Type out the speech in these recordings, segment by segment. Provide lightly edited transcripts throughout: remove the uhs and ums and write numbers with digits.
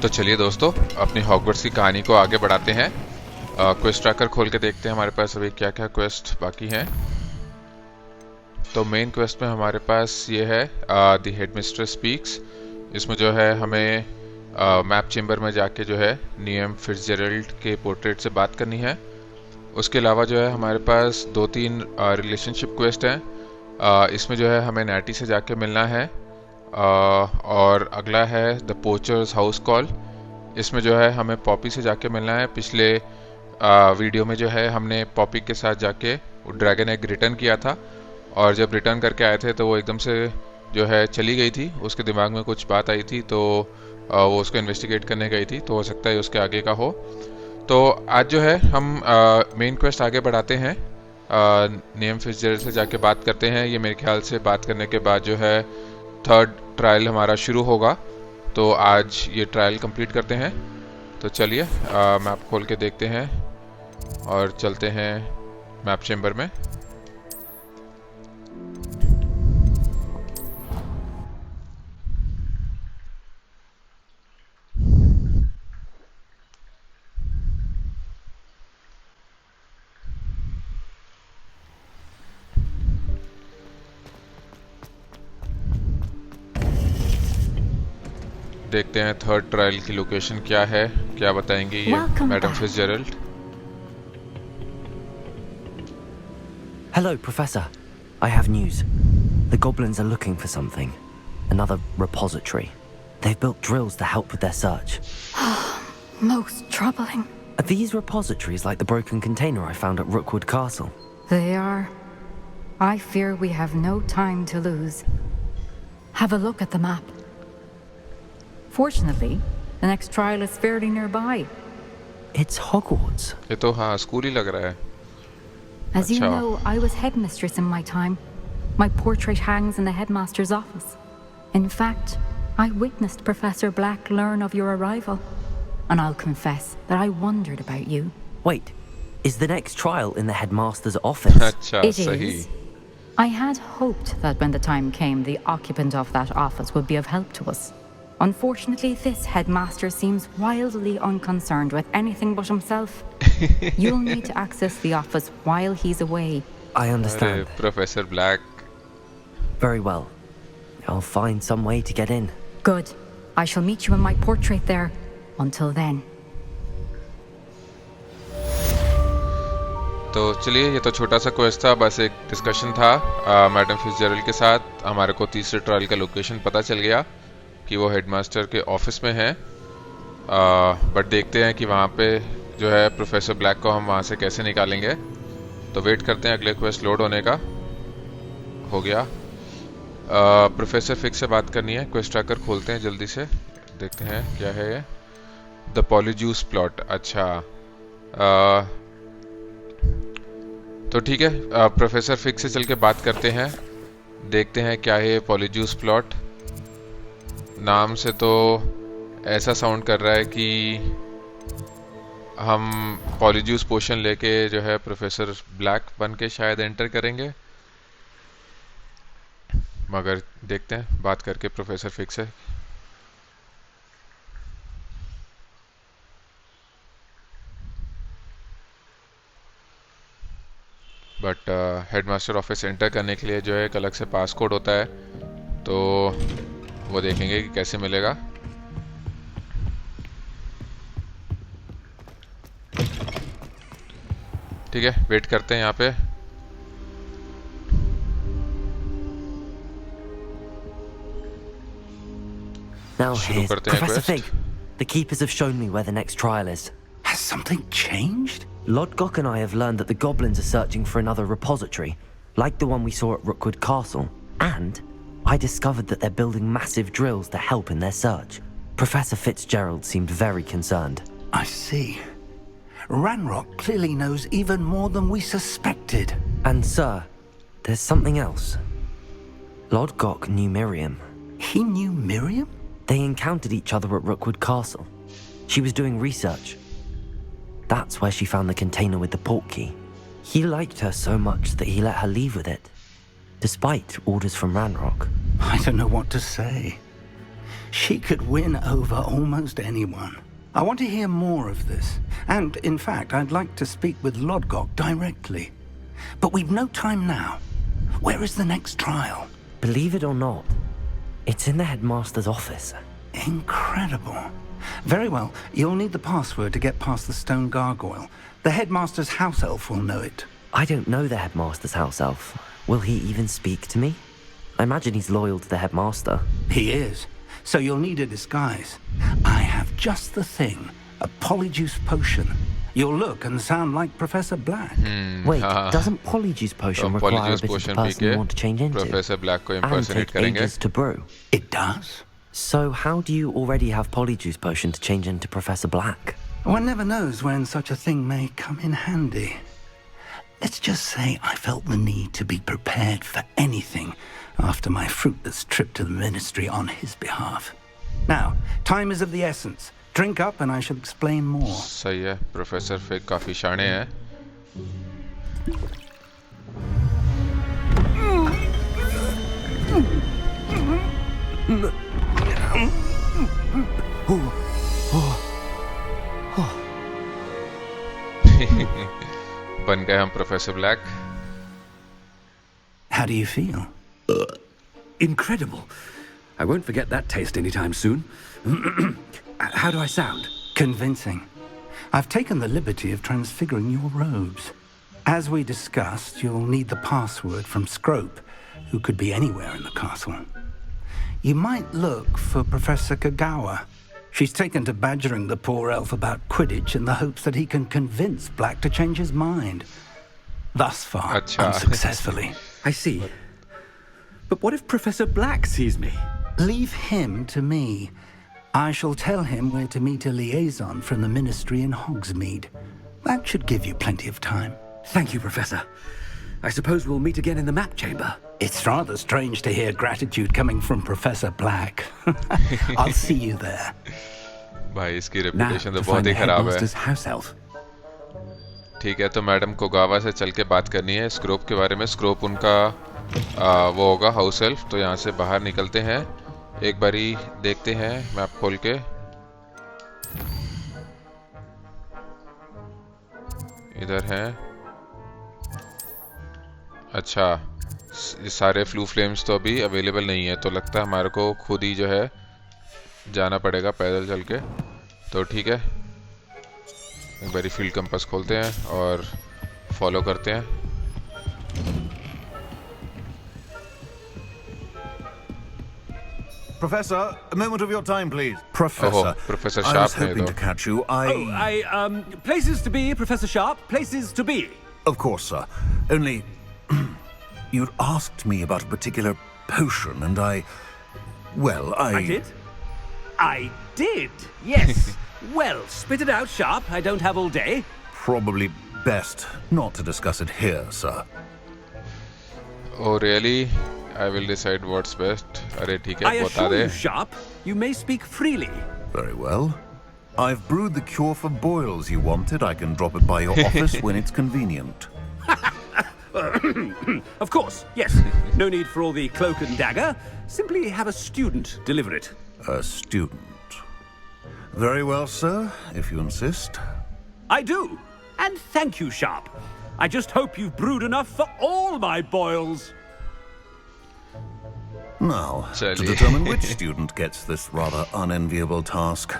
तो चलिए दोस्तों, अपनी हॉगवर्ट्स की कहानी को आगे बढ़ाते हैं। क्वेस्ट ट्रैकर खोल के देखते हैं हमारे पास अभी क्या क्या क्वेस्ट बाकी हैं। तो मेन क्वेस्ट में हमारे पास ये है द हेडमिस्ट्रेस स्पीक्स। इसमें जो है हमें मैप चेम्बर में जाके जो है नियम फिट्जजेरल्ड के पोर्ट्रेट से बात करनी है। उसके अलावा जो है हमारे पास 2-3 रिलेशनशिप क्वेस्ट हैं। इसमें जो है हमें नैटी से जाके मिलना है। और अगला है द पोचर्स हाउस कॉल। इसमें जो है हमें पॉपी से जाके मिलना है। पिछले वीडियो में जो है हमने पॉपी के साथ जाके ड्रैगन एग रिटर्न किया था, और जब रिटर्न करके आए थे तो वो एकदम से जो है चली गई थी। उसके दिमाग में कुछ बात आई थी तो वो उसको इन्वेस्टिगेट करने गई थी, तो हो सकता है उसके आगे का हो। तो आज जो है हम मेन क्वेस्ट आगे बढ़ाते हैं। नियम फिट्जजेरल्ड से जाके बात करते हैं। ये मेरे ख्याल से बात करने के बाद जो है 3rd ट्रायल हमारा शुरू होगा। तो आज ये ट्रायल कंप्लीट करते हैं। तो चलिए मैप खोल के देखते हैं और चलते हैं मैप चेम्बर में। देखते हैं 3rd ट्रायल की लोकेशन क्या है, क्या बताएंगे ये madam फिट्जजेरल्ड। Hello, Professor. I have news. The goblins are looking for something. Another repository. They've built drills to help with their search. Most troubling. Are these repositories like the broken container I found at Rookwood Castle? They are. I fear we have no time to lose. Have a look at the map. Fortunately, the next trial is fairly nearby. It's Hogwarts. ये तो हाँ school ही लग रहा है। As you know, I was headmistress in my time. My portrait hangs in the headmaster's office. In fact, I witnessed Professor Black learn of your arrival. And I'll confess that I wondered about you. Wait, is the next trial in the headmaster's office? अच्छा It सही। is. I had hoped that when the time came, the occupant of that office would be of help to us. Unfortunately, this headmaster seems wildly unconcerned with anything but himself. You'll need to access the office while he's away. I understand. Professor Black. Very well. I'll find some way to get in. Good. I shall meet you in my portrait there. Until then. तो चलिए, ये तो छोटा सा quest था, बस एक discussion था मैडम फिट्जजेरल्ड के साथ। हमारे को तीसरे ट्रायल का लोकेशन पता चल गया कि वो हेडमास्टर के ऑफिस में है। बट देखते हैं कि वहाँ पे जो है प्रोफेसर ब्लैक को हम वहाँ से कैसे निकालेंगे। तो वेट करते हैं अगले क्वेस्ट लोड होने का। हो गया। प्रोफेसर फिक्स से बात करनी है। क्वेस्ट ट्रैकर खोलते हैं जल्दी से, देखते हैं क्या है ये। The polyjuice plot. अच्छा तो ठीक है, प्रोफेसर फिक्स से चल के बात करते हैं, देखते हैं क्या है पॉलीज्यूस प्लॉट। नाम से तो ऐसा साउंड कर रहा है कि हम पॉलीज्यूस पोशन लेके जो है प्रोफेसर ब्लैक बन के शायद एंटर करेंगे, मगर देखते हैं बात करके प्रोफेसर फिक्स है। बट हेडमास्टर ऑफिस एंटर करने के लिए जो है एक अलग से पास कोड होता है, तो वो देखेंगे कि कैसे मिलेगा। ठीक है, वेट करते हैं यहाँ पे। Now शुरू here's करते हैं Professor Fig. Quest. The keepers have shown me where the next trial is. Has something changed? Lodgok and I have learned that the goblins are searching for another repository, like the one we saw at Rookwood Castle. And I discovered that they're building massive drills to help in their search. Professor Fitzgerald seemed very concerned. I see. Ranrock clearly knows even more than we suspected. And sir, there's something else. Lodgok knew Miriam. He knew Miriam? They encountered each other at Rookwood Castle. She was doing research. That's where she found the container with the portkey. He liked her so much that he let her leave with it, despite orders from Ranrock. I don't know what to say. She could win over almost anyone. I want to hear more of this. And, in fact, I'd like to speak with Lodgok directly. But we've no time now. Where is the next trial? Believe it or not, it's in the headmaster's office. Incredible. Very well. You'll need the password to get past the stone gargoyle. The headmaster's house elf will know it. I don't know the headmaster's house elf. Will he even speak to me? I imagine he's loyal to the headmaster. He is. So you'll need a disguise. I have just the thing. A Polyjuice potion. You'll look and sound like Professor Black. Wait, doesn't Polyjuice potion require a bit of the person you want to change into? Professor Black को and impersonate take करेंगे. ages to brew. It does? So how do you already have Polyjuice potion to change into Professor Black? One never knows when such a thing may come in handy. Let's just say I felt the need to be prepared for anything after my fruitless trip to the ministry on his behalf. Now, time is of the essence. Drink up and I shall explain more. सही है, professor fig काफी शाणे हैं. बन गए हम professor black. How do you feel? Incredible. I won't forget that taste anytime soon. How do I sound? Convincing. I've taken the liberty of transfiguring your robes. As we discussed, you'll need the password from Scrope, who could be anywhere in the castle. You might look for Professor Kagawa. She's taken to badgering the poor elf about Quidditch in the hopes that he can convince Black to change his mind. Thus far, unsuccessfully. I see. But what if Professor Black sees me? Leave him to me. I shall tell him where to meet a liaison from the ministry in Hogsmeade. That should give you plenty of time. Thank you, Professor. I suppose we'll meet again in the map chamber. It's rather strange to hear gratitude coming from Professor Black. I'll see you there. भाई इसकी Now, reputation तो to बहुत find he the खराब है. headmaster's house elf. ठीक है, तो madam कोगावा से चल के बात करनी है स्क्रोप के बारे में. स्क्रोप उनका वो होगा हाउस एल्फ. तो यहाँ से बाहर निकलते हैं. एक बारी देखते हैं मैप खोल के. इधर है. अच्छा, सारे फ्लू फ्लेम्स तो अभी अवेलेबल नहीं है, तो लगता है हमारे को खुद ही जो है जाना पड़ेगा पैदल चल के. तो ठीक है, एक बारी फील्ड कंपास खोलते हैं और फॉलो करते हैं. Professor, a moment of your time, please. Professor, Professor I Sharp was hoping to catch you. Places to be, Professor Sharp. Places to be. Of course, sir. Only, you'd asked me about a particular potion, and I did? I did, yes. Well, spit it out, Sharp. I don't have all day. Probably best not to discuss it here, sir. Oh, really? I will decide what's best. अरे ठीक है, I बता assure they. you, Sharp, you may speak freely. Very well. I've brewed the cure for boils you wanted. I can drop it by your office when it's convenient. Of course, yes. No need for all the cloak and dagger. Simply have a student deliver it. A student. Very well, sir, if you insist. I do. And thank you, Sharp. I just hope you've brewed enough for all my boils. Now, to Chaliye. determine which student gets this rather unenviable task.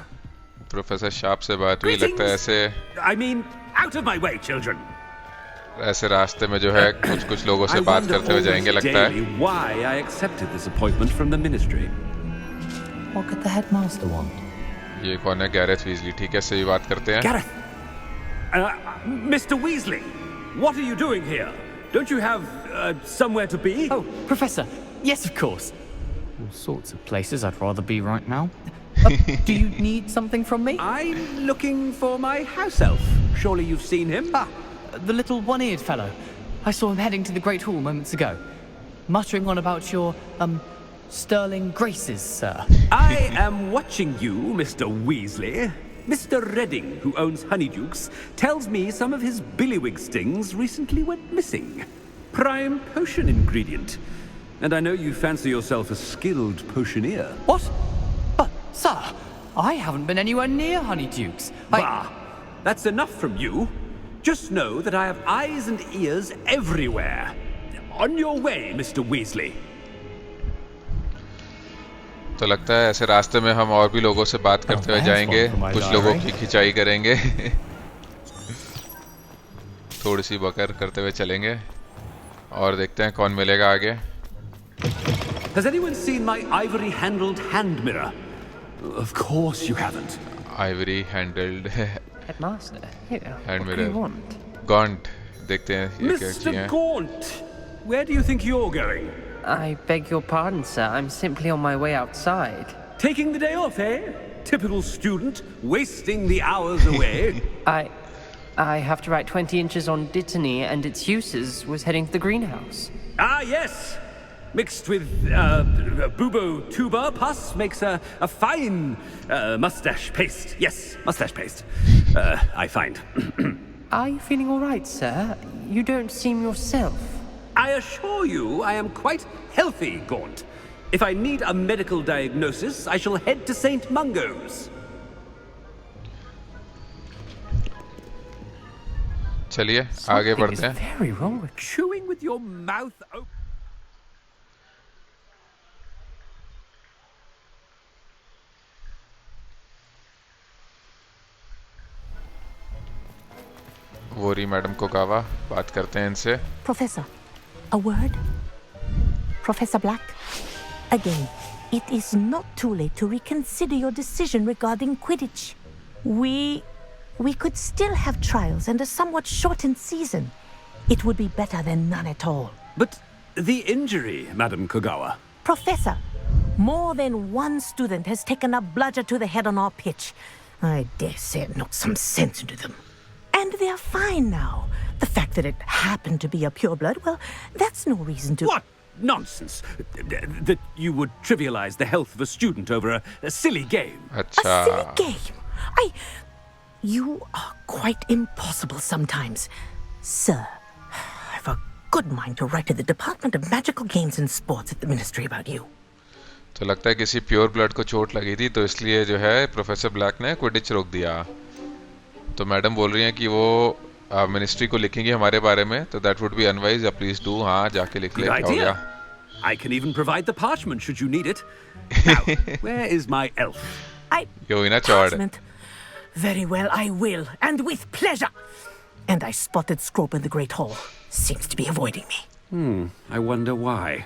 Professor sharp से बात हुई. लगता है ऐसे I mean, out of my way, children. ऐसे रास्ते में जो है कुछ लोगों से I बात wonder करते हुए जाएंगे almost लगता है. daily why I accepted this appointment from the ministry. What could the headmaster want? ये कौन है? Gareth Weasley. ठीक है, सही बात करते हैं. Gareth! Mr. Weasley, what are you doing here? Don't you have somewhere to be? Oh, Professor. Yes, of course. All sorts of places I'd rather be right now. Do you need something from me? I'm looking for my house elf. Surely you've seen him? Ah, the little one-eared fellow. I saw him heading to the Great Hall moments ago, muttering on about your, sterling graces, sir. I am watching you, Mr. Weasley. Mr. Redding, who owns Honeydukes, tells me some of his billywig stings recently went missing. Prime potion ingredient. And I know you fancy yourself a skilled potioneer. What? But Sir, I haven't been anywhere near Honeydukes. Bah! That's enough from you. Just know that I have eyes and ears everywhere. On your way, Mr. Weasley. तो लगता है ऐसे रास्ते में हम और भी लोगों से बात करते हुए जाएंगे, कुछ लोगों की खिंचाई करेंगे थोड़ी सी बकर करते हुए चलेंगे और देखते हैं कौन मिलेगा आगे। Has anyone seen my ivory-handled hand mirror? Of course you haven't. Ivory handled Headmaster, here. hand What do you mirror. want? Gaunt, देखते हैं ये क्या चीज़ Mr. है। Gaunt, where do you think you're going? I beg your pardon, sir. I'm simply on my way outside. Taking the day off, eh? Typical student, wasting the hours away. I have to write 20 inches on Dittany and its uses. Was heading to the greenhouse. Ah, yes. Mixed with bubo tuba pus makes a fine mustache paste. Yes, mustache paste. I find. Are you feeling all right, sir? You don't seem yourself. I assure you I am quite healthy, Gaunt. If I need a medical diagnosis, I shall head to St. Mungo's. चलिए आगे बढ़ते हैं। Very wrong with Chewing with your mouth open. Worry madam को कावा बात करते हैं इनसे। Professor, a word? Professor Black? Again, it is not too late to reconsider your decision regarding Quidditch. We could still have trials and a somewhat shortened season. It would be better than none at all. But the injury, Madam Kogawa. Professor, more than one student has taken a bludger to the head on our pitch. I dare say it knocked some sense into them. And they're fine now. The fact that it happened to be a pureblood, well, that's no reason to... What nonsense! That you would trivialize the health of a student over a silly game. अच्छा। A silly game? You are quite impossible sometimes. Sir, I've a good mind to write to the Department of Magical Games and Sports at the Ministry about you. तो लगता है किसी pure blood को चोट लगी थी, तो इसलिए जो है प्रोफेसर ब्लैक ने क्विडिच रोक दिया। तो मैडम बोल रही हैं कि वो मिनिस्ट्री को लिखेंगी हमारे बारे में, तो that would be unwise. Please do, हाँ जाके लिख ले, क्या हो गया। I can even provide the parchment should you need it. Now, where is my elf? ये हुई ना चौड़। Parchment. Very well, I will, and with pleasure. And I spotted Scrope in the Great Hall. Seems to be avoiding me. I wonder why.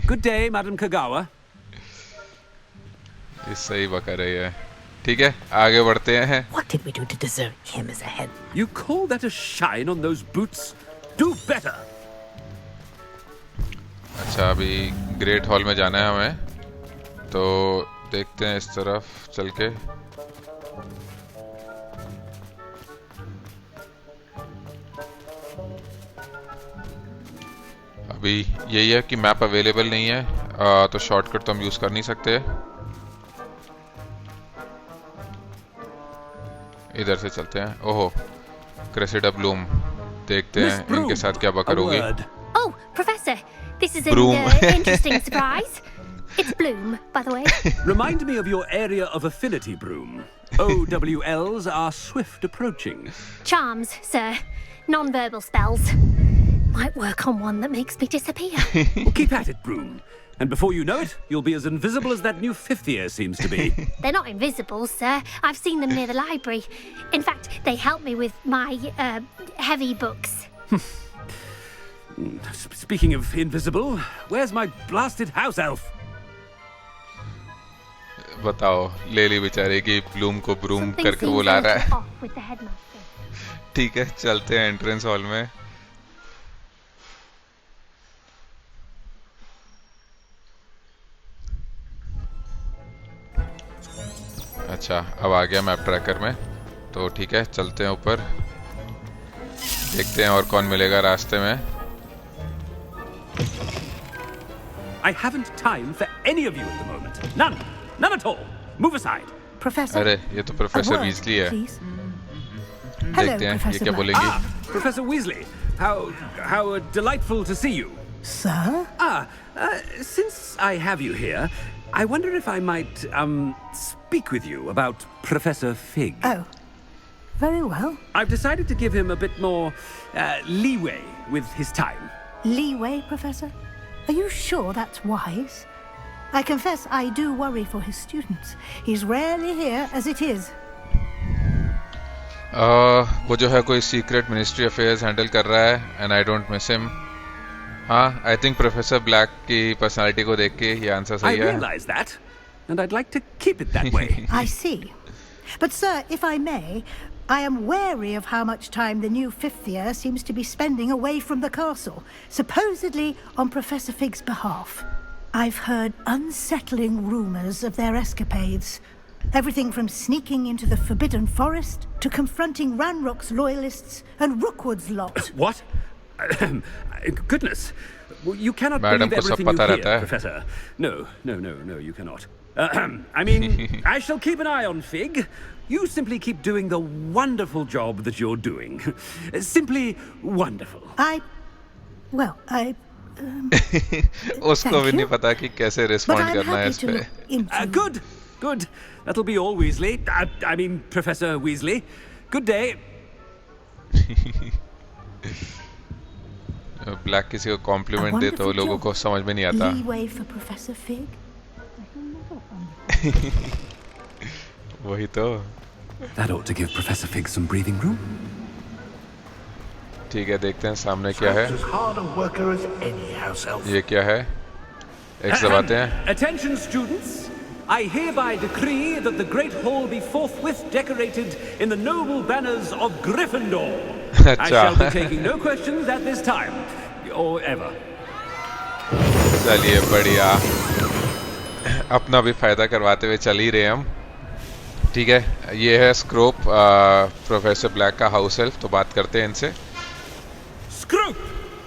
Good day, Madam Kogawa. ये सही बका रही है। ठीक है, आगे बढ़ते हैं। What did we do to deserve him as a head? You call that a shine on those boots? Do better. अच्छा, अभी ग्रेट हॉल में जाना है हमें, तो देखते हैं इस तरफ चल के। अभी यही है कि मैप अवेलेबल नहीं है, तो शॉर्टकट तो हम यूज कर नहीं सकते। इधर से चलते हैं। ओहो, क्रेसिडा ब्लूम, देखते हैं इनके साथ क्या बकर होगी। Oh, Professor, this is an Broom. interesting surprise. It's Bloom, by the way. Remind me of your area of affinity, Broom. OWLs are swift approaching. Charms, sir. Non-verbal spells. Might work on one that makes me disappear. Well, keep at it, Broom. And before you know it, you'll be as invisible as that new fifth year seems to be. They're not invisible, sir. I've seen them near the library. In fact, they help me with my heavy books. Speaking of invisible, where's my blasted house elf? बताओ, ले ली बेचारे की Bloom को broom Something करके seems बुला a रहा little है। off with the headmaster. ठीक है, चलते हैं एंट्रेंस हॉल में। अच्छा, अब आ गया मैप ट्रैकर में, तो ठीक है चलते हैं ऊपर, देखते हैं और कौन मिलेगा रास्ते में। I haven't time for any of you at the moment. None. None at all. Move aside. Professor. अरे ये तो प्रोफेसर वीजली है। Please. देखते हैं ये क्या बोलेंगी। Ah, Professor Weasley. How delightful to see you. Sir? Since I have you here, I wonder if I might, speak with you about Professor Fig. Oh, very well. I've decided to give him a bit more, leeway with his time. Leeway, Professor? Are you sure that's wise? I confess I do worry for his students. He's rarely here as it is. वो जो है कोई secret ministry affairs handle कर रहा है and I don't miss him. हाँ, I think professor black की personality को देख के ये आंसर सही है. I realize that, and I'd like to keep it that way. I see. But sir, if I may, I am wary of how much time the new fifth year seems to be spending away from the castle, supposedly on Professor Fig's behalf. I've heard unsettling rumours of their escapades. Everything from sneaking into the Forbidden Forest to confronting Ranrock's loyalists and Rookwood's lot. What? Goodness. You cannot Madam believe को सब everything you पता hear, रहता है. Professor. No, you cannot. I mean, I shall keep an eye on Fig. You simply keep doing the wonderful job that you're doing. Simply wonderful. उसको भी नहीं पता कि कैसे रिस्पॉन्ड करना है इस पे. Good. That'll be all, Weasley. I mean, Professor Weasley. Good day. Black किसी को कॉम्प्लीमेंट दे तो लोगों को समझ में नहीं आता. Leeway for Professor Fig. वही तो. That ought to give Professor Fig some breathing room. ठीक है, देखते हैं सामने क्या है. As hard a worker as any house elf. ये क्या है? एक दबाते हैं. Attention, students. I hereby decree that the Great Hall be forthwith decorated in the noble banners of Gryffindor. I shall be taking no questions at this time, or ever. चलिए बढ़िया. अपना भी फायदा करवाते हुए चल ही रहे हम. ठीक है, ये है स्क्रोप, प्रोफेसर ब्लैक का हाउस एल्फ. तो बात करते हैं इनसे. Scrope!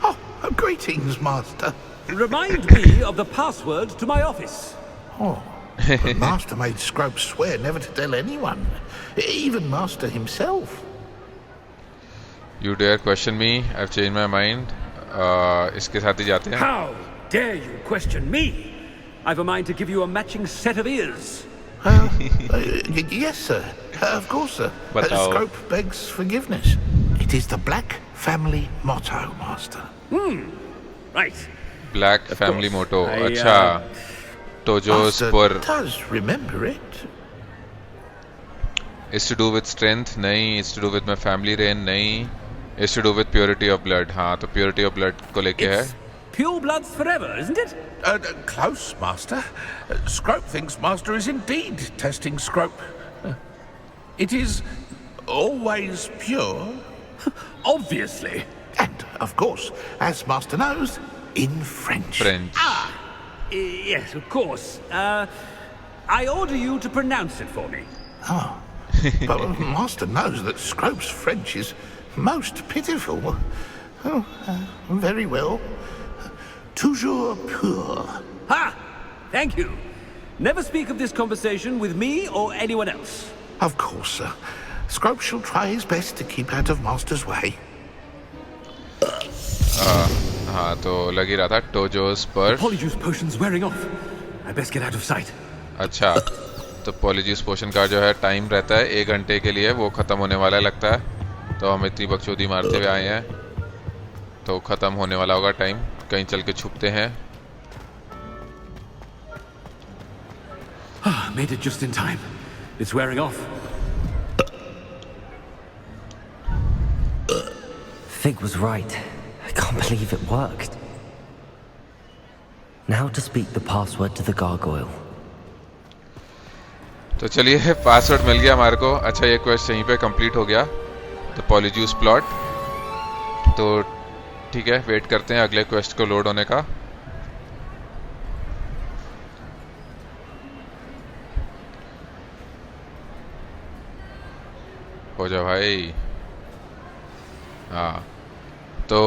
Oh, greetings, Master. Remind me of the password to my office. Oh, but Master made Scrope swear never to tell anyone, even Master himself. You dare question me? I've changed my mind. इसके साथ ही जाते हैं. How dare you question me? I've a mind to give you a matching set of ears. Yes, sir. Of course, sir. Scrope begs forgiveness. It is the Black family motto, Master. Right. Black family motto. अच्छा. Tojo's पर. Does remember it. Is to do with strength? नहीं. Is to do with my family reign? नहीं. Is to do with purity of blood. हाँ, तो purity of blood को लेके है. Pure bloods forever, isn't it? Close, Master. Scrope thinks Master is indeed testing Scrope. It is always pure. Obviously. And, of course, as Master knows, in French. Yes, of course. I order you to pronounce it for me. Oh. But Master knows that Scrope's French is most pitiful. Oh, very well. Toujours pur. Ha! Thank you. Never speak of this conversation with me or anyone else. Of course, sir. Scrope shall try his best to keep out of Master's way. हाँ, तो लग ही रहा था टोजोस पर. Polyjuice potion's wearing off. I best get out of sight. अच्छा, तो पॉलीज्यूस पोशन का जो है टाइम रहता है 1 घंटे के लिए. वो खत्म होने वाला लगता है. तो हम इतनी बकचोदी मारते हुए आए हैं, तो खत्म होने वाला होगा टाइम. कहीं चल के छुपते हैं. Made it just in time. It's wearing off. Fig was right. I can't believe it worked. Now to speak the password to the gargoyle. तो चलिए, पासवर्ड मिल गया हमारे को. अच्छा, ये क्वेस्ट यहीं पे कंप्लीट हो गया. The polyjuice plot. तो ठीक है, वेट करते हैं अगले क्वेस्ट को लोड होने का. हो जा भाई. हाँ, तो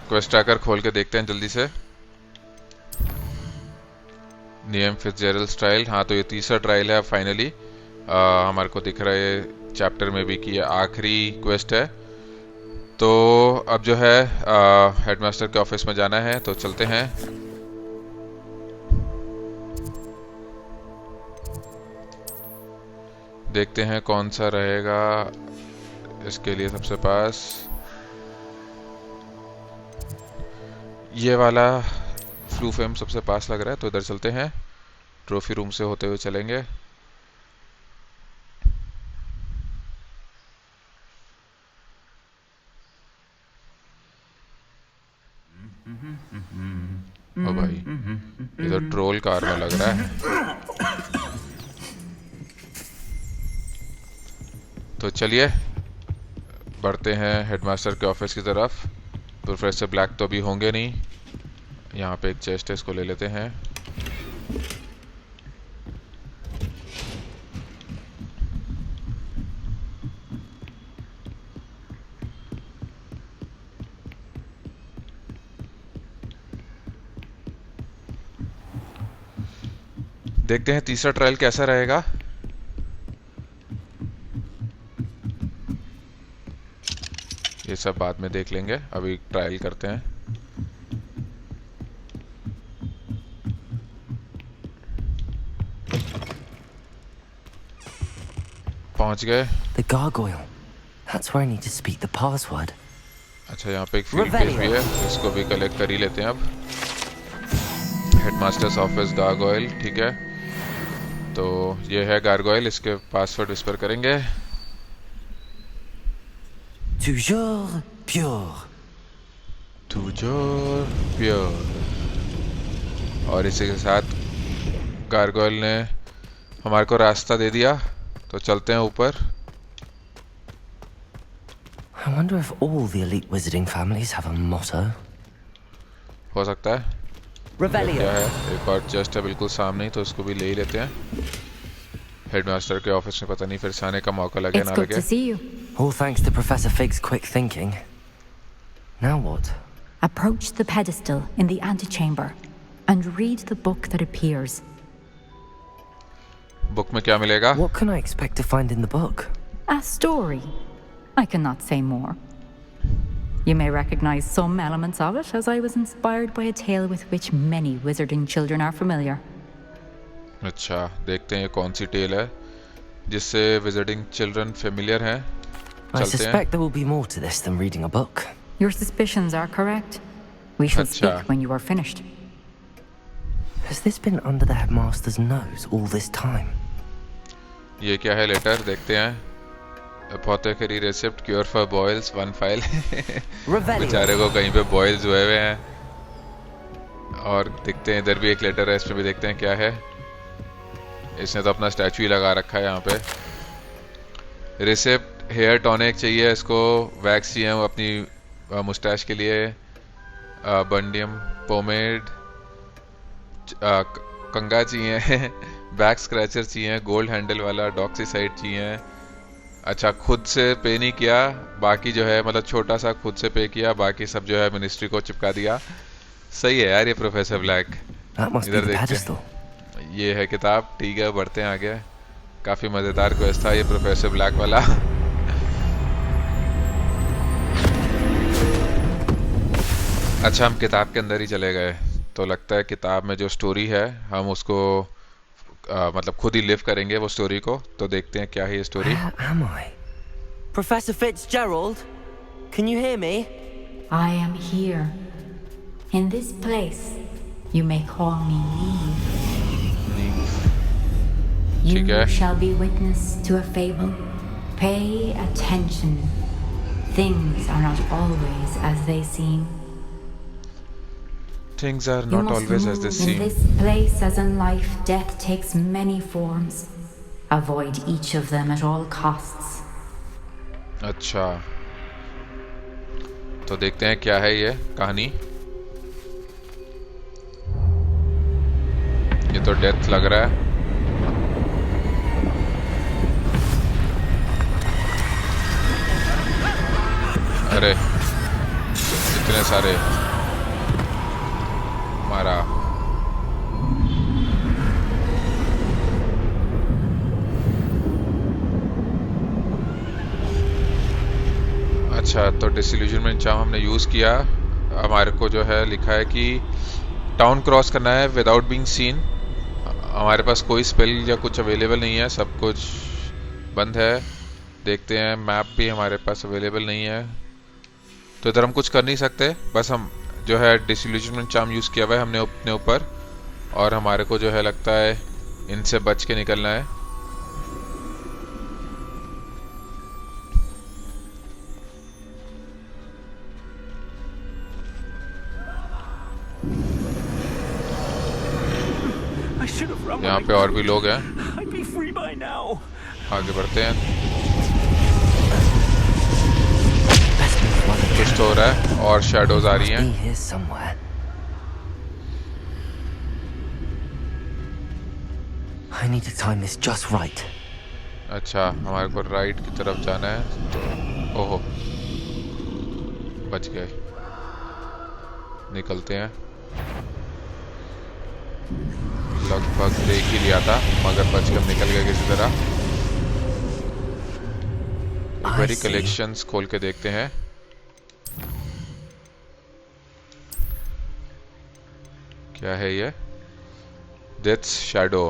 क्वेस्ट ट्रैकर खोल के देखते हैं जल्दी से. नियम फिट्जजेरल्ड ट्रायल. हाँ, तो ये तीसरा ट्रायल है फाइनली. हमारे को दिख रहा है चैप्टर में भी कि ये आखिरी क्वेस्ट है. तो अब जो है हेडमास्टर के ऑफिस में जाना है, तो चलते हैं. देखते हैं कौन सा रहेगा इसके लिए सबसे पास। ये वाला फ्लू फेम सबसे पास लग रहा है, तो इधर चलते हैं। ट्रॉफी रूम से होते हुए चलेंगे। ओ भाई, इधर ट्रोल कार में लग रहा है। तो चलिए बढ़ते हैं हेडमास्टर के ऑफिस की तरफ। प्रोफेसर ब्लैक तो अभी होंगे नहीं। यहाँ पे एक चेस्ट है, इसको ले लेते हैं। देखते हैं तीसरा ट्रायल कैसा रहेगा। ये सब बाद में देख लेंगे, अभी ट्रायल करते हैं। पहुंच गए। The gargoyle. That's where I need to speak the password. अच्छा, यहाँ पे एक फील्ड पेज भी है, इसको भी कलेक्ट कर ही लेते हैं अब। हेडमास्टर्स ऑफिस गार्गोइल, ठीक है। तो ये है गार्गोइल, इसके पासवर्ड विस्पर करेंगे। Toujours pure. Toujours pure। और इसी के साथ गार्गोइल ने हमारे को रास्ता दे दिया, तो चलते हैं ऊपर। I wonder if all the elite wizarding families have a motto. हो सकता है। क्या है, एक और चेस्ट है बिल्कुल सामने ही, तो उसको भी ले ही लेते हैं। हेडमास्टर के ऑफिस में पता नहीं फिर से आने का मौका लगे ना लगे। All thanks to Professor Fig's quick thinking. Now what? Approach the pedestal in the antechamber and read the book that appears. Book में क्या मिलेगा? What can I expect to find in the book? A story. I cannot say more. You may recognize some elements of it, as I was inspired by a tale with which many wizarding children are familiar. अच्छा, देखते हैं ये कौन सी tell है जिससे visiting children familiar हैं। I suspect there will be more to this than reading a book. Your suspicions are correct. We shall speak when you are finished. Has this been under the headmaster's nose all this time? ये क्या है later, देखते हैं। Apothecary receipt cure for boils 1 file. बेचारे को कहीं पे boils हुए हुए हैं। और देखते हैं इधर भी एक लेटर है, इसमें भी देखते हैं क्या है। इसने तो अपना स्टैचू ही लगा रखा है यहाँ पे। रेसिप्ट हेयर टॉनिक चाहिए इसको, वैक्स चाहिए अपनी मुस्टैच के लिए, बंडियम पोमेड, कंगा चाहिए, बैक स्क्रैचर चाहिए, गोल्ड हैंडल वाला डॉक्सीसाइड चाहिए। अच्छा, खुद से पे नहीं किया, बाकी जो है मतलब छोटा सा खुद से पे किया, बाकी सब जो है मिनिस्ट्री को चिपका दिया। सही है यार ये प्रोफेसर ब्लैक। इधर देखते हैं, ये है किताब, ठीक है। बढ़ते हैं आगे। काफी मजेदार क्वेस्ट था ये प्रोफेसर ब्लैक वाला। अच्छा, हम किताब के अंदर ही चले गए, तो लगता है किताब में जो स्टोरी है हम उसको मतलब खुद ही लिव करेंगे वो स्टोरी को। तो देखते हैं क्या है ये story. Where am I? Professor Fitzgerald? Can you hear me? I am here. In this place, you may call me Niamh. You shall be witness to a fable. Pay attention. Things are not always as they seem. Things are not always as they seem. In this place, as in life, death takes many forms. Avoid each of them at all costs. अच्छा, तो देखते हैं क्या है ये कहानी। ये तो डेथ लग रहा है। अरे इतने सारे मारा। अच्छा, तो डिसइल्यूजनमेंट चार्म हमने यूज किया। हमारे को जो है लिखा है कि टाउन क्रॉस करना है विदाउट बीइंग सीन। हमारे पास कोई स्पेल या कुछ अवेलेबल नहीं है, सब कुछ बंद है। देखते हैं, मैप भी हमारे पास अवेलेबल नहीं है, तो इधर हम कुछ कर नहीं सकते। बस हम जो है डिसइल्यूजनमेंट चार्म यूज़ किया हुआ है हमने अपने ऊपर, और हमारे को जो है लगता है इनसे बच के निकलना है। यहाँ पे और भी लोग हैं, आगे बढ़ते हैं। कुछ तो हो रहा है और शैडोज आ रही हैं। I need to time this just right. अच्छा, हमारे को राइट की तरफ जाना है, तो ओहो बच गए। निकलते हैं। लगभग देख ही लिया था, मगर बच के हम निकल गए किसी तरह। एक बारी कलेक्शंस खोल के देखते हैं। क्या है ये? Deaths shadow.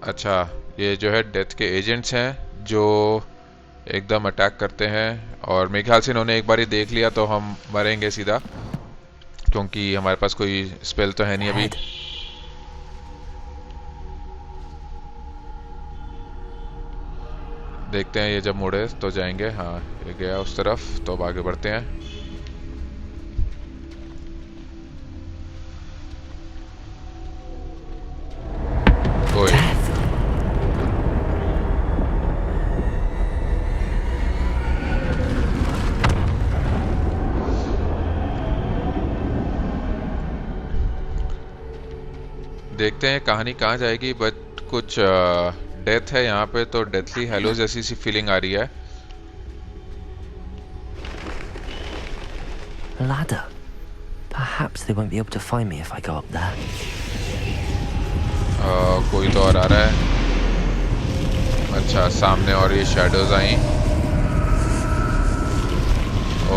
अच्छा, ये जो है डेथ के एजेंट्स हैं जो एकदम अटैक करते हैं, और मेरे ख्याल से इन्होंने एक बार ही देख लिया तो हम मरेंगे सीधा, क्योंकि हमारे पास कोई स्पेल तो है नहीं अभी। देखते हैं ये जब मुड़े तो जाएंगे। हाँ, ये गया उस तरफ, तो अब आगे बढ़ते हैं। देखते हैं कहानी कहाँ जाएगी, बट कुछ डेथ है यहाँ पे, तो डेथली हेलो जैसी सी फीलिंग आ रही है। Ladder. Perhaps they won't be able to find me if I go up there. कोई तो और आ रहा है। अच्छा, सामने और ये शैडोज आई।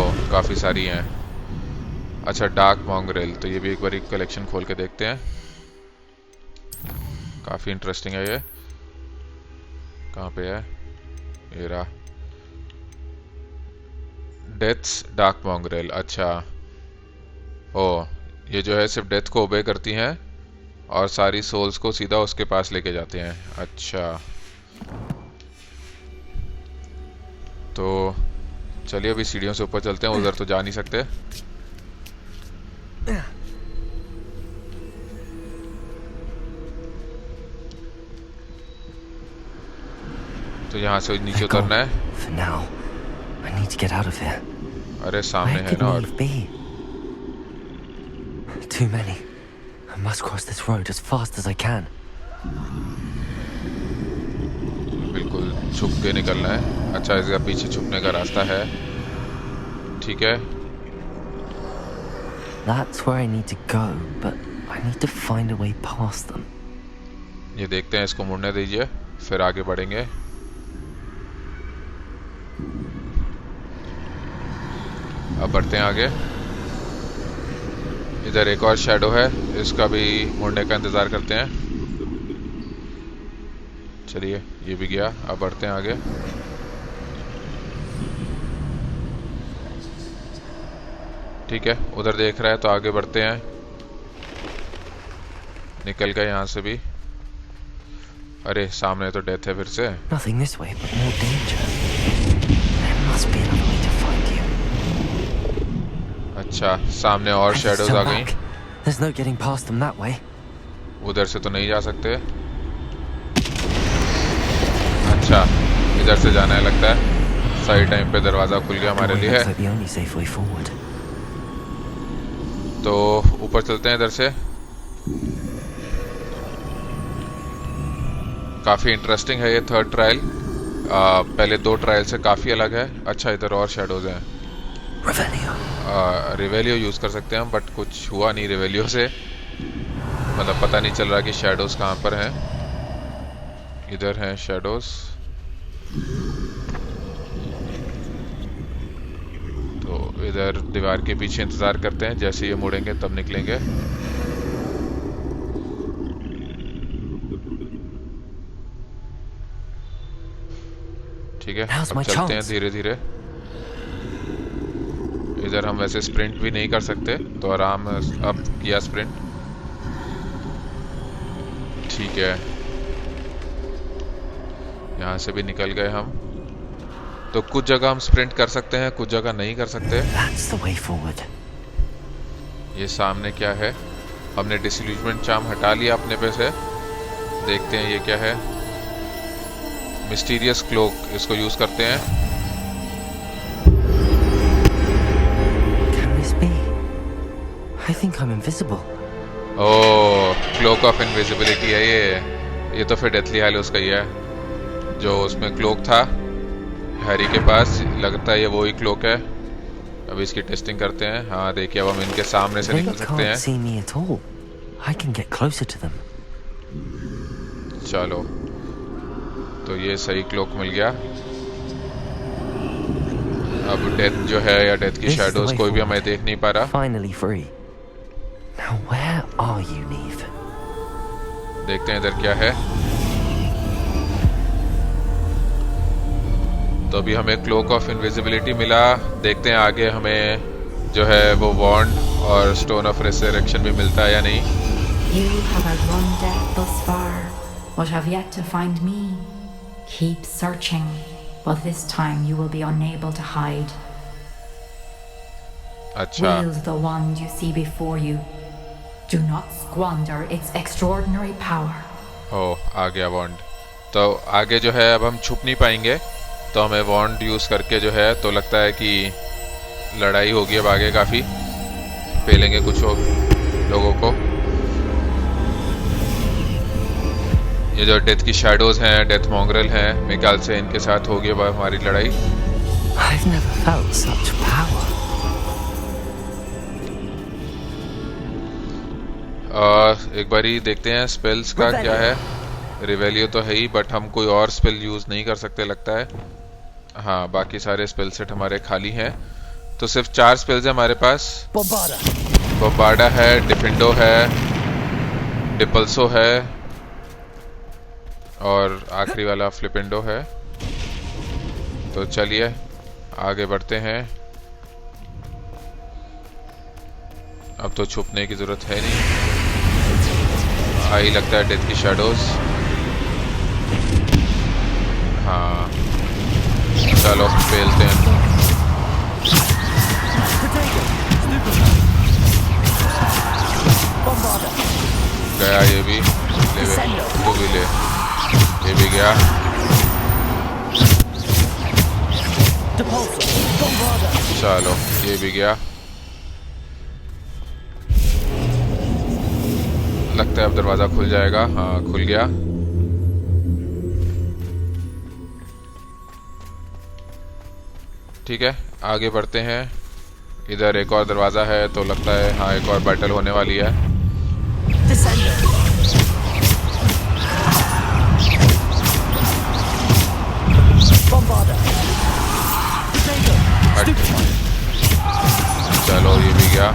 ओह, काफी सारी हैं। अच्छा, डार्क मॉन्ग्रेल, तो ये भी एक बार कलेक्शन खोल के देखते हैं। काफी इंटरेस्टिंग है ये। कहाँ पे है? ये रहा, डेथ्स डार्क मॉन्ग्रेल। अच्छा, ओ, ये जो है सिर्फ डेथ को ओबे करती हैं और सारी सोल्स को सीधा उसके पास लेके जाते हैं। अच्छा, तो चलिए अभी सीढ़ियों से ऊपर चलते हैं, उधर तो जा नहीं सकते। तो यहाँ से नीचे उतरना है। अरे सामने है ना, और too many. I must cross this road as fast as I can. बिल्कुल छुप के निकलना है। अच्छा, इसका पीछे छुपने का रास्ता है, ठीक है। That's where I need to go, but I need to find a way past them. ये देखते हैं, इसको मुड़ने दीजिए, फिर आगे बढ़ेंगे। अब बढ़ते हैं आगे। इधर एक और शैडो है, इसका भी मुड़ने का इंतजार करते हैं। चलिए, ये भी गया। अब बढ़ते हैं आगे। ठीक है, उधर देख रहा है तो आगे बढ़ते हैं। निकल गए यहाँ से भी। अरे सामने तो डेथ है फिर से। Nothing this way, but more danger. There must be another way to find you. अच्छा, सामने और शैडोज आ गई। There's no getting past them that way. उधर से तो नहीं जा सकते। अच्छा, इधर से जाना है लगता है। सही टाइम पे दरवाजा खुल गया हमारे लिए। तो ऊपर चलते हैं इधर से। काफी इंटरेस्टिंग है ये थर्ड ट्रायल। पहले दो ट्रायल से काफी अलग है। अच्छा, इधर और शैडोज हैं। रिवेलियो यूज कर सकते हैं हम, बट कुछ हुआ नहीं रिवेलियो से। मतलब पता नहीं चल रहा कि शैडोज कहाँ पर हैं। इधर हैं शैडोज। तो इधर दीवार के पीछे इंतजार करते हैं, जैसे ये मुड़ेंगे तब निकलेंगे। ठीक है, अब चलते हैं धीरे धीरे। इधर हम वैसे स्प्रिंट भी नहीं कर सकते, तो आराम अब किया स्प्रिंट। ठीक है, यहाँ से भी निकल गए हम। तो कुछ जगह हम स्प्रिंट कर सकते हैं, कुछ जगह नहीं कर सकते। That's the way forward. ये सामने क्या है? हमने डिसइल्यूजमेंट चार्म हटा लिया अपने पे से। देखते हैं ये क्या है। मिस्टीरियस क्लोक, इसको यूज करते हैं। Can this be? I think I'm invisible. Oh, cloak of invisibility है ये तो फिर डेथली हालोस का ही है, जो उसमें क्लोक था हैरी के पास। लगता है ये वही क्लोक है। अब इसकी टेस्टिंग करते हैं। हाँ देखिए, अब हम इनके सामने से निकल सकते हैं। See me at all. I can get closer to them. चलो, तो ये सही क्लोक मिल गया। अब डेथ जो है या डेथ की शैडोज कोई भी हमें देख नहीं पा रहा। Finally free. Now where are you, Niamh? देखते हैं इधर क्या है। तो अभी हमें क्लोक ऑफ इनविजिबिलिटी मिला। देखते हैं आगे हमें जो है वो वॉन्ड और स्टोन ऑफ रिसरेक्शन भी मिलता है या नहीं। You have outrun death thus far, but have yet to find me. Keep searching, but this time you will be unable to hide. अच्छा। Wield the wand you see before you. Do not squander its extraordinary power. ओह, आ गया वॉन्ड। तो आगे जो है अब हम छुप नहीं पाएंगे, तो हमें वॉन्ड यूज करके जो है, तो लगता है कि लड़ाई होगी अब आगे। काफी पेलेंगे कुछ लोगों को। ये जो डेथ की शैडोज हैं, डेथ मॉन्ग्रेल हैं, मेरे ख्याल से इनके साथ होगी अब हमारी लड़ाई। I've never felt such power. एक बारी देखते हैं स्पेल्स का क्या है। रिवेलियो तो है ही, बट हम कोई और स्पेल यूज नहीं कर सकते लगता है। हाँ, बाकी सारे स्पेल सेट हमारे खाली हैं, तो सिर्फ 4 स्पेल्स है हमारे पास। बॉम्बार्डा है, डिफेंडो है, डिपल्सो है, और आखिरी वाला फ्लिपेंडो है। तो चलिए आगे बढ़ते हैं। अब तो छुपने की जरूरत है नहीं। आई लगता है डेथ की शैडोज। हाँ, चलो खेलते हैं। गया ये भी, तू भी ले। ये भी गया। चलो, ये भी गया। लगता है अब दरवाजा खुल जाएगा। हाँ, खुल गया। ठीक है, आगे बढ़ते हैं। इधर एक और दरवाजा है, तो लगता है हाँ एक और बैटल होने वाली है। चलो, ये भी गया।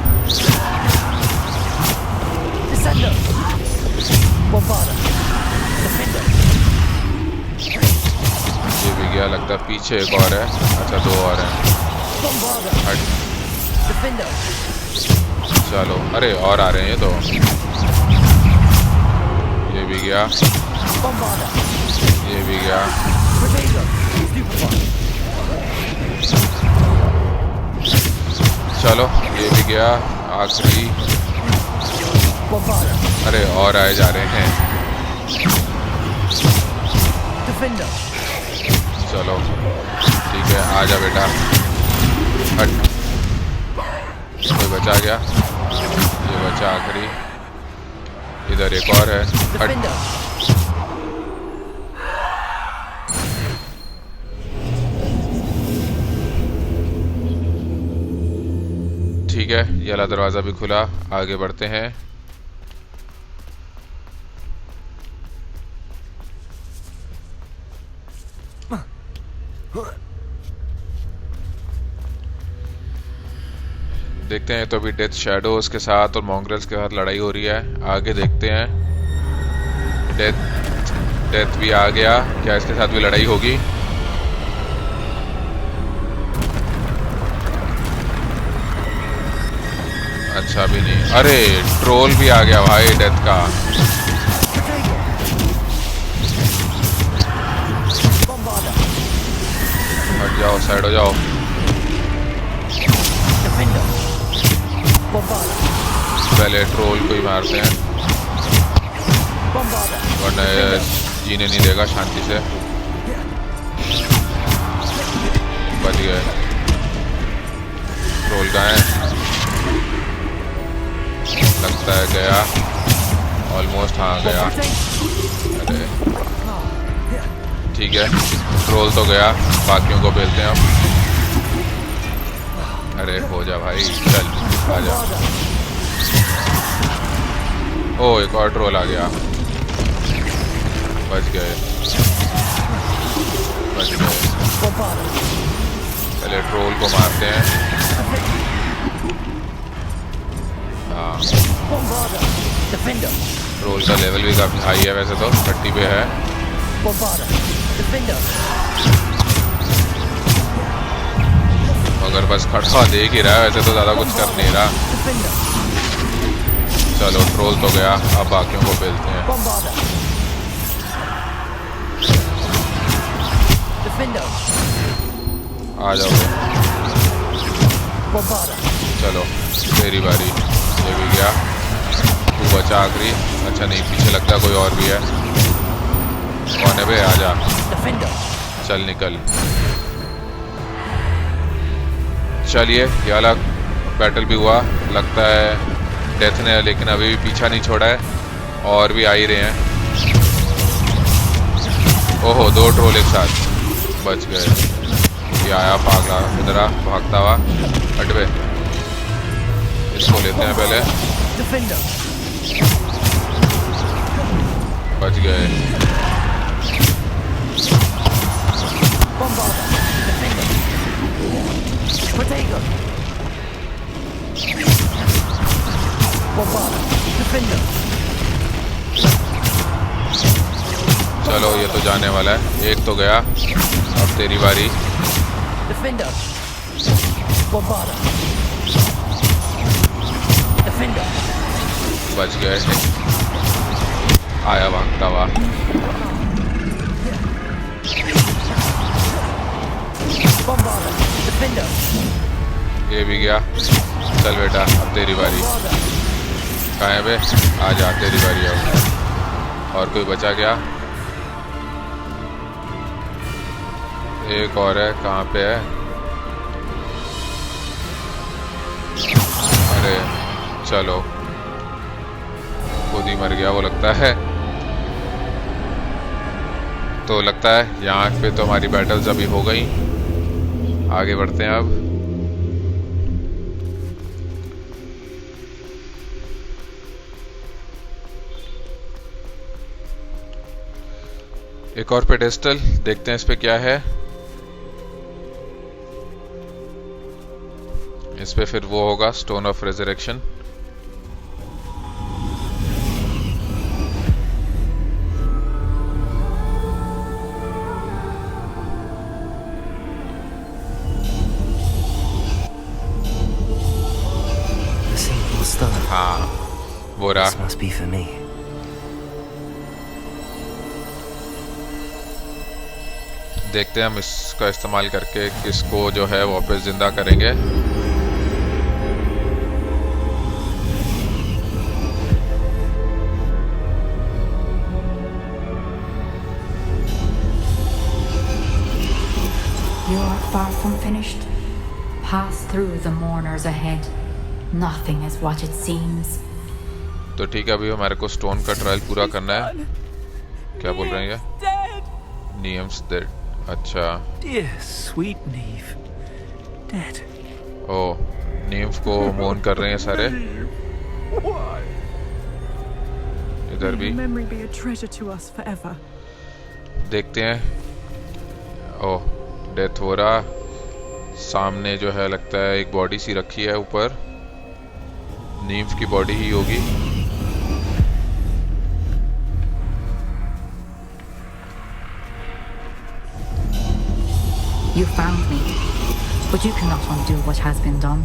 ये भी गया। लगता है पीछे एक और है। अच्छा, 2 और हैं। चलो, अरे और आ रहे हैं ये तो। ये भी गया, ये भी गया। चलो, ये भी गया। आखिरी। अरे और आए जा रहे हैं। चलो ठीक है, आजा बेटा। हट, कोई बचा गया। ये बचा आखिरी। इधर एक और है। हट। ठीक है, ये वाला दरवाजा भी खुला। आगे बढ़ते हैं। देखते हैं, तो अभी डेथ शैडोज के साथ और मॉन्ग्रेल्स के साथ लड़ाई हो रही है। आगे देखते हैं। डेथ भी आ गया। क्या इसके साथ भी लड़ाई होगी? अच्छा भी नहीं। अरे ट्रोल भी आ गया भाई डेथ का। हट जाओ, साइड हो जाओ। पहले ट्रोल को ही मारते हैं वरना जीने नहीं देगा शांति से। बच गए। ट्रोल का है, लगता है गया ऑलमोस्ट। हाँ गया। अरे ठीक है, ट्रोल तो गया, बाकियों को बेलते हैं अब। अरे हो जा भाई, चल आ जा। ओ एक और ट्रोल आ गया। बच गए, बच गए। पहले ट्रोल को मारते हैं। हाँ, ट्रोल का लेवल भी काफी हाई है वैसे तो, 30 पे है। मगर बस खड़ा देख ही रहा है, वैसे तो ज्यादा कुछ कर नहीं रहा। चलो ट्रोल तो गया, अब बाकियों को बेलते हैं। आ जाओ, चलो तेरी बारी। ये भी गया, तू बचा आखिरी। अच्छा नहीं, पीछे लगता है कोई और भी है। कौन है बे, आ जा, चल निकल। चलिए ये वाला बैटल भी हुआ, लगता है डेथ ने लेकिन अभी भी पीछा नहीं छोड़ा है, और भी आ ही रहे हैं। ओहो, 2 ट्रोल एक साथ। बच गए। ये आया पागला, इधर आ भागता हुआ। हट बे, इसको लेते हैं पहले। बच गए। चलो ये तो जाने वाला है, एक तो गया। अब तेरी बारी। बच गए। आया भागता हुआ। ये भी गया। चल बेटा, अब तेरी बारी। कहाँ है बे, आ जा, तेरी बारी अब। और कोई बचा क्या? एक और है, कहाँ पे है? अरे चलो, खुद ही मर गया वो लगता है। तो लगता है यहाँ पे तो हमारी बैटल्स अभी हो गई। आगे बढ़ते हैं अब। एक और पेडेस्टल, देखते हैं इस पे क्या है। इस पे फिर वो होगा स्टोन ऑफ रेजरेक्शन। हाँ, वो रहा। देखते हैं हम इसका इस्तेमाल करके किसको जो है वापस जिंदा करेंगे। You are far from finished. Pass through the mourners ahead. Nothing is what it seems. तो ठीक है, अभी हमारे को स्टोन का ट्रायल पूरा करना है। क्या बोल रहे हैं ये? Niamh's dead. अच्छा। Dear sweet Niamh, dead. ओह, Niamh को मोन कर रहे हैं सारे। इधर भी। Memory be a treasure to us forever. देखते हैं। ओह, डेथ हो रहा। सामने जो है लगता है एक बॉडी सी रखी है ऊपर। Niamh की बॉडी ही होगी। You found me, but you cannot undo what has been done.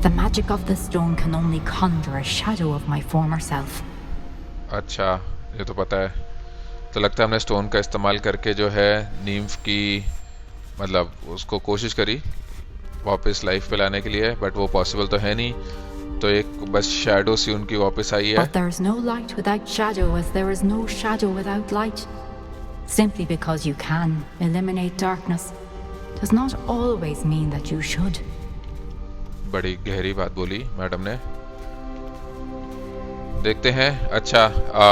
The magic of the stone can only conjure a shadow of my former self. अच्छा, ये तो पता है. तो लगता है हमने स्टोन का इस्तेमाल करके जो है नीम्फ की मतलब उसको कोशिश करी वापस लाइफ पे लाने के लिए, बट वो पॉसिबल तो है नहीं. तो एक बस शैडो सी उनकी वापस आई है. But there is no light without shadow, as there is no shadow without light. Simply because you can eliminate darkness does not always mean that you should. बड़ी गहरी बात बोली मैडम ने. देखते हैं. अच्छा,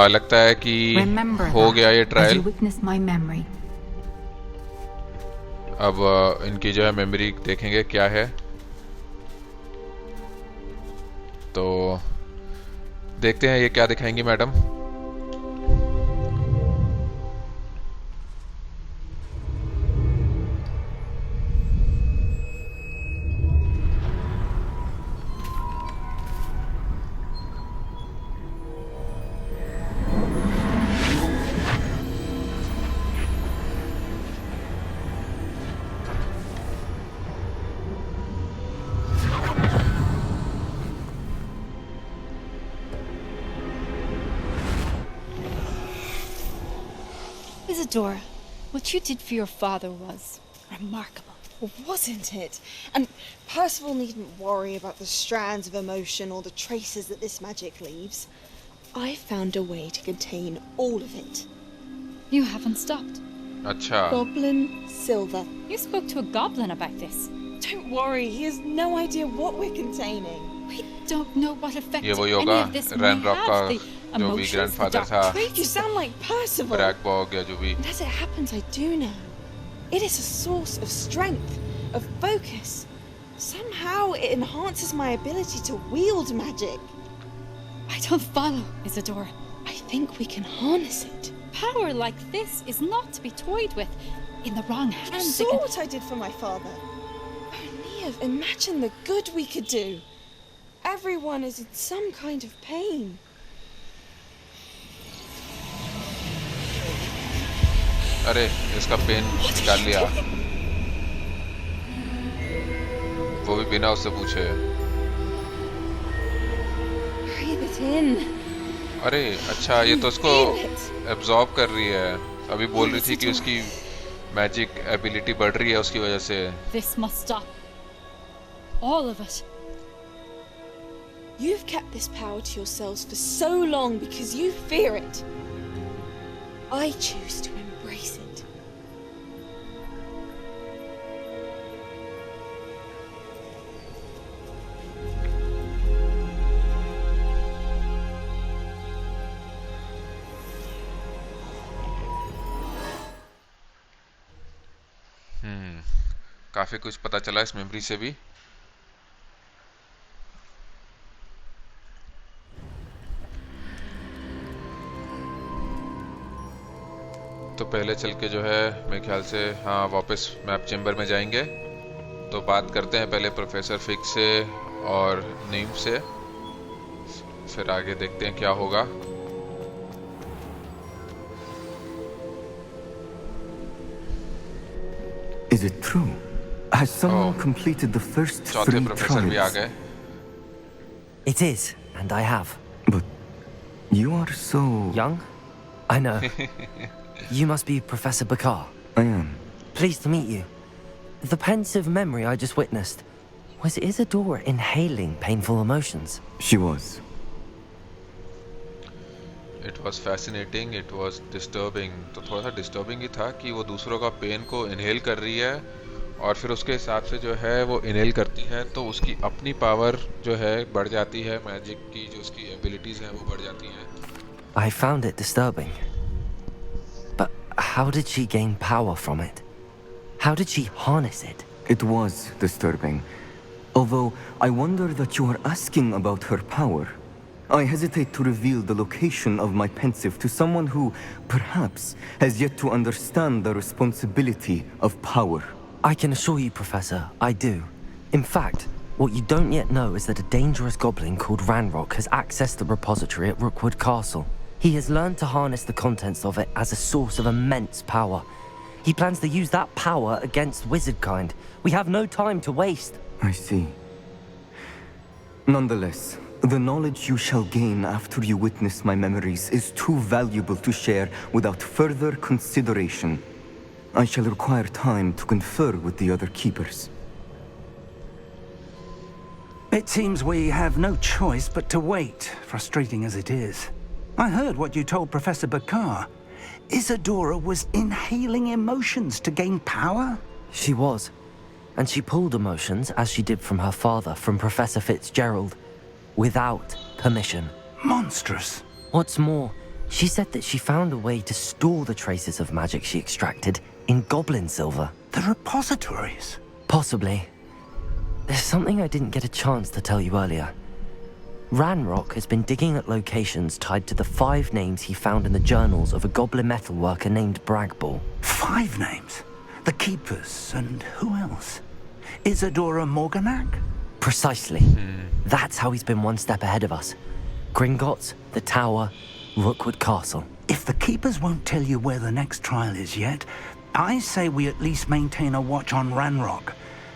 लगता है कि हो गया ये ट्रायल. अब इनकी जो है मेमोरी देखेंगे क्या है. तो देखते हैं ये क्या दिखाएंगी madam. Isadora, what you did for your father was remarkable. Well, wasn't it? And Percival needn't worry about the strands of emotion or the traces that this magic leaves. I found a way to contain all of it. You haven't stopped. Acha. Goblin silver. You spoke to a goblin about this. Don't worry, he has no idea what we're containing. We don't know what effect ये वो any yoga of this may रैनड्रॉप का have. The जो भी emotions, grandfather the था. dark traits. You sound like Percival. ब्रैकबॉग या जो भी. And as it happens, I do know. It is a source of strength, of focus. Somehow it enhances my ability to wield magic. I don't follow, Isadora. I think we can harness it. Power like this is not to be toyed with. In the wrong You hands, saw what I did for my father. Oh, Niamh, imagine the good we could do. Everyone is in some kind of pain. अरे इसका pen निकाल लिया. वो भी बिना उससे पूछे. Breathe it in. अरे अच्छा, ये तो उसको एब्जॉर्ब कर रही है. अभी बोल रही थी कि उसकी मैजिक एबिलिटी बढ़ रही है उसकी वजह से. This must stop. All of it. You've kept this power to yourselves for so long because you fear it. I choose to embrace it. काफी कुछ पता चला इस मेमोरी से भी. तो पहले चल के जो है मेरे ख्याल से हाँ वापस मैप चेम्बर में जाएंगे. तो बात करते हैं पहले प्रोफेसर फिक्स से और नीम्फ से, फिर आगे देखते हैं क्या होगा. Is it true? Has someone completed the first 3 trials? It is, and I have. But you are so... young? I know. You must be Professor Bakar. I am. Pleased to meet you. The pensive memory I just witnessed, was Isadora inhaling painful emotions? She was. It was fascinating, it was disturbing. तो थोड़ा सा disturbing ही था कि वो दूसरों का pen को inhale कर रही है और फिर उसके हिसाब से जो है वो इनहेल करती है तो उसकी अपनी पावर जो है बढ़ जाती है. मैजिक की जो उसकी एबिलिटीज हैं वो बढ़ जाती हैं. I found it disturbing. But how did she gain power from it? How did she harness it? It was disturbing. Although I wonder that you are asking about her power. I hesitate to reveal the location of my pensive to someone who, perhaps, has yet to understand the responsibility of power. I can assure you, Professor, I do. In fact, what you don't yet know is that a dangerous goblin called Ranrock has accessed the repository at Rookwood Castle. He has learned to harness the contents of it as a source of immense power. He plans to use that power against wizardkind. We have no time to waste. I see. Nonetheless, the knowledge you shall gain after you witness my memories is too valuable to share without further consideration. I shall require time to confer with the other keepers. It seems we have no choice but to wait, frustrating as it is. I heard what you told Professor Bakar. Isadora was inhaling emotions to gain power? She was. And she pulled emotions, as she did from her father, from Professor Fitzgerald, without permission. Monstrous. What's more, she said that she found a way to store the traces of magic she extracted in goblin silver. The repositories? Possibly. There's something I didn't get a chance to tell you earlier. Ranrock has been digging at locations tied to the 5 names he found in the journals of a goblin metalworker named Bragball. 5 names? The Keepers, and who else? Isadora Morganac? Precisely. That's how he's been one step ahead of us. Gringotts, the Tower, Rookwood Castle. If the Keepers won't tell you where the next trial is yet, I say we at least maintain a watch on Ranrock.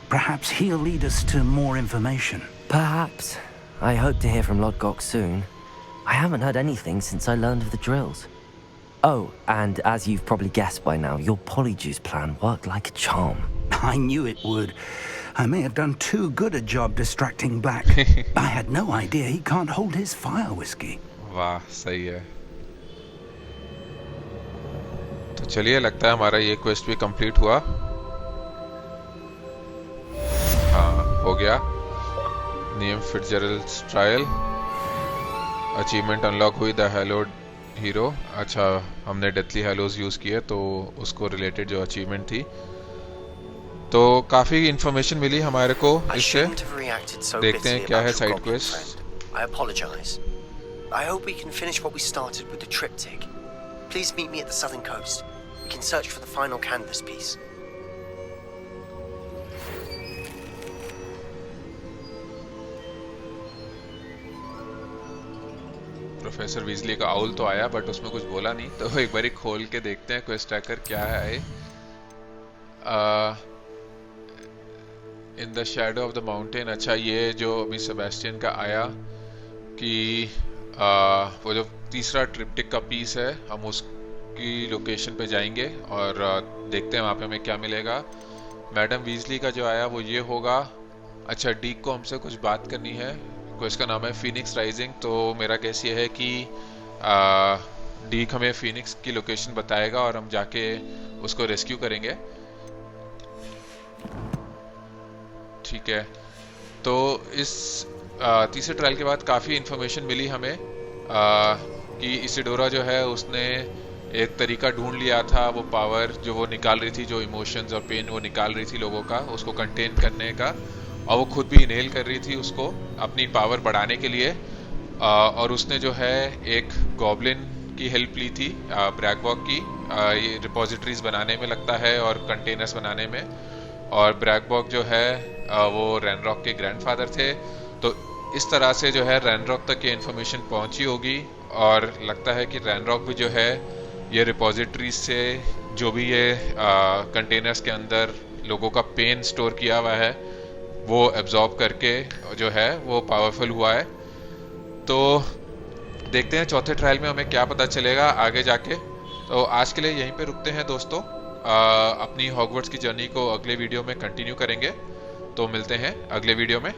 Perhaps he'll lead us to more information. Perhaps. I hope to hear from Lodgok soon. I haven't heard anything since I learned of the drills. Oh, and as you've probably guessed by now, your Polyjuice plan worked like a charm. I knew it would. I may have done too good a job distracting Black. I had no idea he can't hold his fire whiskey. वाह सही है. तो चलिए लगता है हमारा ये quest भी कंप्लीट हुआ. हाँ हो गया. Niamh Fitzgerald's trial. Achievement unlock हुई द हैलोड हीरो. अच्छा हमने डेथली हैलोज यूज किए तो उसको रिलेटेड जो अचीवमेंट थी तो काफी इंफॉर्मेशन मिली हमारे को इससे. देखते हैं क्या है side quest. I apologize. I hope we can finish what we started with the triptych. Please meet me at the southern coast. We can search for the final canvas piece. Professor Weasley का owl तो आया but उसमें कुछ बोला नहीं तो एक बारी खोल के देखते हैं क्वेस्ट ट्रैकर क्या है. In the shadow of the mountain. अच्छा ये जो अभी सेबेस्टियन का आया कि वो जो तीसरा ट्रिप्टिक का पीस है हम उसकी लोकेशन पे जाएंगे और देखते हैं वहाँ पे हमें क्या मिलेगा. मैडम वीजली का जो आया वो ये होगा. अच्छा डीक को हमसे कुछ बात करनी है. क्वेस्ट का नाम है फिनिक्स राइजिंग. तो मेरा गेस ये है कि डीक हमें फिनिक्स की लोकेशन बताएगा और हम जाके उसको रेस्क्यू करेंगे. ठीक है तो इस तीसरे ट्रायल के बाद काफ़ी इन्फॉर्मेशन मिली हमें कि इसिडोरा जो है उसने एक तरीका ढूंढ लिया था वो पावर जो वो निकाल रही थी जो इमोशंस और पेन वो निकाल रही थी लोगों का उसको कंटेन करने का और वो खुद भी इनहेल कर रही थी उसको अपनी पावर बढ़ाने के लिए. और उसने जो है एक गॉब्लिन की हेल्प ली थी ब्रैगवॉक की ये रिपोजिटरीज बनाने में लगता है और कंटेनर्स बनाने में. और ब्रैगवॉक जो है वो रैनरॉक के ग्रैंडफादर थे. तो इस तरह से जो है रैनरॉक तक ये इन्फॉर्मेशन पहुंची होगी और लगता है कि रैनरॉक भी जो है ये रिपोजिटरीज से जो भी ये कंटेनर्स के अंदर लोगों का पेन स्टोर किया हुआ है वो एब्जॉर्ब करके जो है वो पावरफुल हुआ है. तो देखते हैं चौथे ट्रायल में हमें क्या पता चलेगा आगे जाके. तो आज के लिए यहीं पे रुकते हैं दोस्तों. अपनी हॉगवर्ट्स की जर्नी को अगले वीडियो में कंटिन्यू करेंगे. तो मिलते हैं अगले वीडियो में.